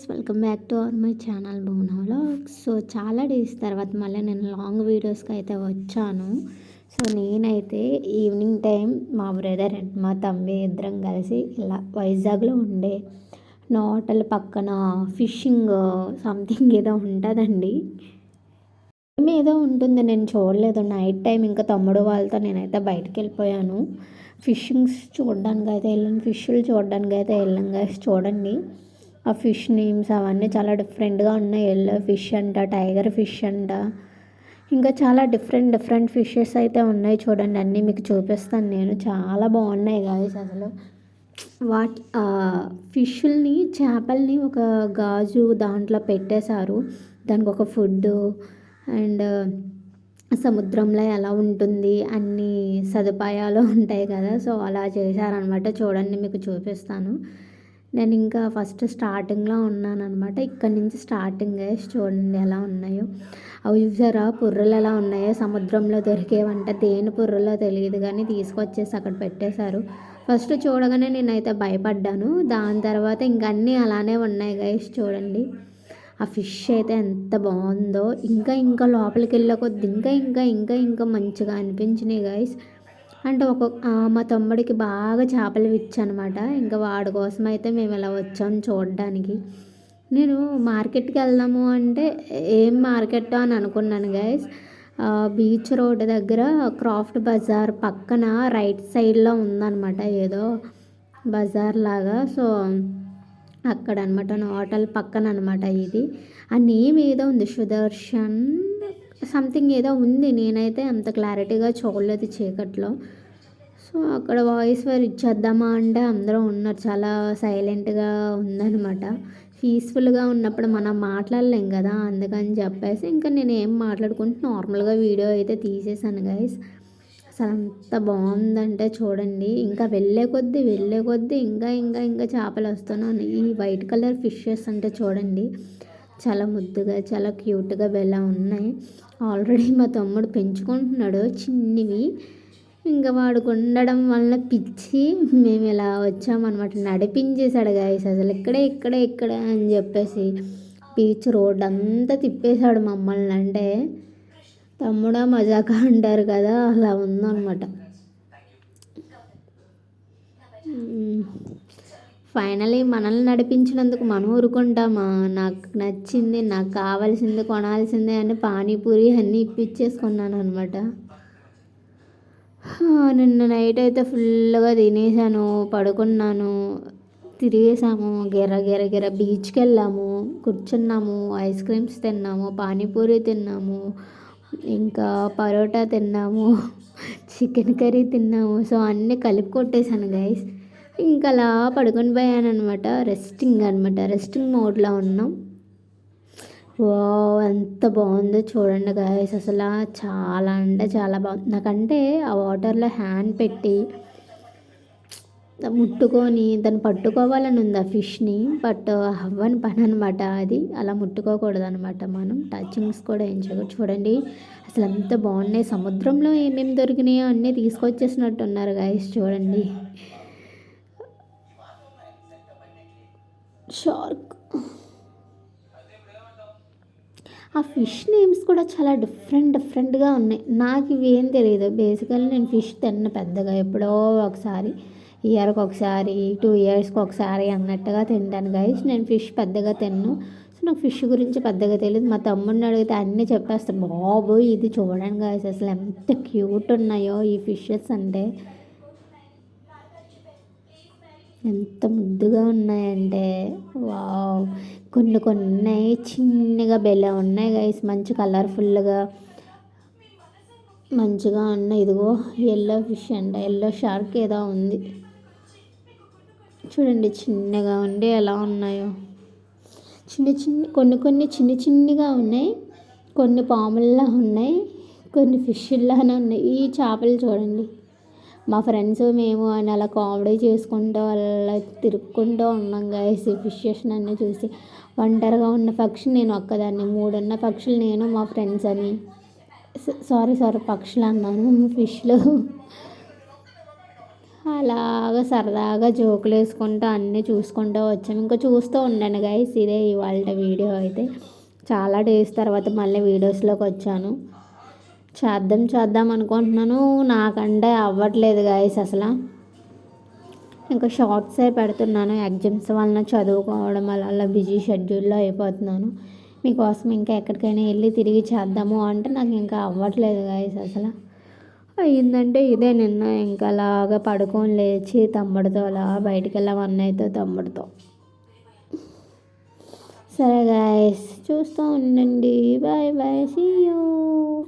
Guys, welcome back to our my channel Bhuvana vlogs. So చాలా days తర్వాత మళ్ళీ నేను లాంగ్ వీడియోస్కి అయితే వచ్చాను. సో నేనైతే ఈవినింగ్ టైం మా బ్రదర్ అండ్ మా తమ్మి ఇద్దరం కలిసి ఇలా వైజాగ్లో ఉండే నా హోటల్ పక్కన ఫిషింగ్ సంథింగ్ ఏదో ఉంటుందండి, ఏదో ఉంటుంది, నేను చూడలేదు. నైట్ టైం ఇంకా తమ్ముడు వాళ్ళతో నేనైతే బయటకు వెళ్ళిపోయాను. ఫిషింగ్స్ చూడడానికి అయితే వెళ్ళాను, ఫిష్లు చూడడానికి అయితే వెళ్ళాం గైస్. చూడండి ఆ ఫిష్ నేమ్స్ అవన్నీ చాలా డిఫరెంట్గా ఉన్నాయి. ఎల్లో ఫిష్ అంట, టైగర్ ఫిష్ అంట, ఇంకా చాలా డిఫరెంట్ ఫిషెస్ అయితే ఉన్నాయి. చూడండి అన్నీ మీకు చూపిస్తాను నేను. చాలా బాగున్నాయి గాయస్. అసలు ఫిష్ని, చేపల్ని ఒక గాజు దాంట్లో పెట్టేశారు. దానికి ఒక ఫుడ్డు అండ్ సముద్రంలో ఎలా ఉంటుంది అన్ని సదుపాయాలు ఉంటాయి కదా. సో అలా చేశారనమాట. చూడండి మీకు చూపిస్తాను. నేను ఇంకా ఫస్ట్ స్టార్టింగ్లో ఉన్నాను అనమాట. ఇక్కడ నుంచి స్టార్టింగ్ చూడండి ఎలా ఉన్నాయో. అవి చూసారా పుర్రెలు ఎలా ఉన్నాయో, సముద్రంలో దొరికేవంట. దేని పుర్రెలో తెలియదు కానీ తీసుకొచ్చేసి అక్కడ పెట్టేశారు. ఫస్ట్ చూడగానే నేనైతే భయపడ్డాను. దాని తర్వాత ఇంక అన్నీ అలానే ఉన్నాయి గైస్. చూడండి ఆ ఫిష్ అయితే ఎంత బాగుందో. ఇంకా లోపలికి వెళ్ళే కొద్ది ఇంకా మంచిగా అనిపించినాయి గైస్. అంటే మా తమ్ముడికి బాగా చేపలు అనమాట. ఇంకా వాడి కోసం అయితే మేము ఇలా వచ్చాము చూడడానికి. నేను మార్కెట్కి వెళ్దాము అంటే ఏం మార్కెట్ అని అనుకున్నాను గైస్. బీచ్ రోడ్ దగ్గర క్రాఫ్ట్ బజార్ పక్కన రైట్ సైడ్లో ఉందన్నమాట ఏదో బజార్ లాగా. సో అక్కడ అనమాట, నా హోటల్ పక్కన అనమాట ఇది. ఆ నేమ్ ఏదో ఉంది, సుదర్శన్ సంథింగ్ ఏదో ఉంది. నేనైతే అంత క్లారిటీగా చూడలేదు చీకట్లో. సో అక్కడ వాయిస్ వేర్ ఇచ్చేద్దామా అంటే అందరూ ఉన్నారు. చాలా సైలెంట్గా ఉందన్నమాట. పీస్ఫుల్గా ఉన్నప్పుడు మనం మాట్లాడలేం కదా, అందుకని చెప్పేసి ఇంకా నేను ఏం మాట్లాడుకుంటూ నార్మల్గా వీడియో అయితే తీసేసాను గైస్. అసలు అంత బాగుందంటే చూడండి. ఇంకా వెళ్ళే కొద్దీ ఇంకా చేపలు వస్తున్నాను. ఈ వైట్ కలర్ ఫిషెస్ అంటే చూడండి చాలా ముద్దుగా, చాలా క్యూట్గా బెలా ఉన్నాయి. ఆల్రెడీ మా తమ్ముడు పెంచుకుంటున్నాడు చిన్నవి. ఇంకా వాడికి ఉండడం వల్ల పిచ్చి మేము ఇలా వచ్చామన్నమాట. నడిపించేశాడు గాయస్. అసలు ఇక్కడ అని చెప్పేసి బీచ్ రోడ్ అంతా తిప్పేశాడు మమ్మల్ని. అంటే తమ్ముడా మజాకా అంటారు కదా, అలా ఉందన్నమాట. ఫైనలీ మనల్ని నడిపించినందుకు మనం ఊరుకుంటామా? నాకు నచ్చింది, నాకు కావాల్సింది, కొనాల్సిందే అని పానీపూరి అన్నీ ఇప్పించేసుకున్నాను అనమాట. నిన్న నైట్ అయితే ఫుల్గా తినేసాను, పడుకున్నాను. తిరిగేసాము, గిర బీచ్కి వెళ్ళాము, కూర్చున్నాము, ఐస్ క్రీమ్స్ తిన్నాము, పానీపూరి తిన్నాము, ఇంకా పరోటా తిన్నాము, చికెన్ కర్రీ తిన్నాము. సో అన్నీ కలిపి కొట్టేశాను గైస్. ఇంకా అలా పడుకొని పోయాను అనమాట. రెస్టింగ్ మోడ్లో ఉన్నాం. వావ్ ఎంత బాగుందో చూడండి గైస్. అసలు చాలా అంటే చాలా బాగుంది. నాకంటే ఆ వాటర్లో హ్యాండ్ పెట్టి ముట్టుకొని దాన్ని పట్టుకోవాలని ఉంది ఆ ఫిష్ని. బట్ అవ్వని పని అనమాట అది. అలా ముట్టుకోకూడదు అనమాట, మనం టచింగ్స్ కూడా ఏం చేయకూడదు. చూడండి అసలు ఎంత బాగున్నాయి. సముద్రంలో ఏమేమి దొరికినాయో అన్నీ తీసుకొచ్చేసినట్టు ఉన్నారు గైస్. చూడండి షార్క్. ఆ ఫిష్ నేమ్స్ కూడా చాలా డిఫరెంట్గా ఉన్నాయి. నాకు ఇవి ఏం తెలియదు. బేసికల్లీ నేను ఫిష్ తిన్న పెద్దగా, ఎప్పుడో ఒకసారి, ఇయర్కి ఒకసారి, 2 ఇయర్స్కి ఒకసారి అన్నట్టుగా తింటాను గైస్. నేను ఫిష్ పెద్దగా తిన్ను. సో నాకు ఫిష్ గురించి పెద్దగా తెలియదు. మా తమ్ముడిని అడిగితే అన్నీ చెప్పేస్తాను. బాబు ఇది చూడండి గైస్, అసలు ఎంత క్యూట్ ఉన్నాయో ఈ ఫిషెస్. అంటే ఎంత ముద్దుగా ఉన్నాయంటే వావ్. కొన్ని ఉన్నాయి చిన్నగా బెల్ల ఉన్నాయి గైస్, మంచి కలర్ఫుల్గా మంచిగా ఉన్నాయి. ఇదిగో ఎల్లో ఫిష్ అంట, ఎల్లో షార్క్ ఏదో ఉంది చూడండి. చిన్నగా ఉండి ఎలా ఉన్నాయో. కొన్ని చిన్నగా ఉన్నాయి, కొన్ని పాముల్లా ఉన్నాయి, కొన్ని ఫిష్లానే ఉన్నాయి. ఈ చేపలు చూడండి. మా ఫ్రెండ్స్ మేము అని అలా కామెడీ చేసుకుంటూ అలా తిరుక్కుంటూ ఉన్నాం గైస్. ఈ ఫిషెస్ అన్నీ చూసి ఒంటరిగా ఉన్న పక్షి నేను ఒక్కదాన్ని, 3 ఉన్న పక్షులు నేను మా ఫ్రెండ్స్ అని. సారీ పక్షులు అన్నాను, ఫిష్లు. అలాగా సరదాగా జోకులు వేసుకుంటూ అన్నీ చూసుకుంటూ వచ్చాము. ఇంకా చూస్తూ ఉండండి గైస్. ఇదే ఇవాళ వీడియో అయితే. చాలా డేస్ తర్వాత మళ్ళీ వీడియోస్లోకి వచ్చాను. చేద్దాం అనుకుంటున్నాను. నాకంటే అవ్వట్లేదు గైస్ అసలు. ఇంకా షార్ట్సే పెడుతున్నాను. ఎగ్జామ్స్ వలన చదువుకోవడం అలా బిజీ షెడ్యూల్లో అయిపోతున్నాను. మీకోసం ఇంకా ఎక్కడికైనా వెళ్ళి తిరిగి చేద్దాము అంటే నాకు ఇంకా అవ్వట్లేదు గైస్ అసలు. అయిందంటే ఇదే నిన్న ఇంకా అలాగా పడుకొని లేచి తమ్ముడితో అలా బయటికి వెళ్ళాం అన్నయ్యతో తమ్ముడితో. సరే గైస్ చూస్తూ ఉండండి. Bye bye, see you.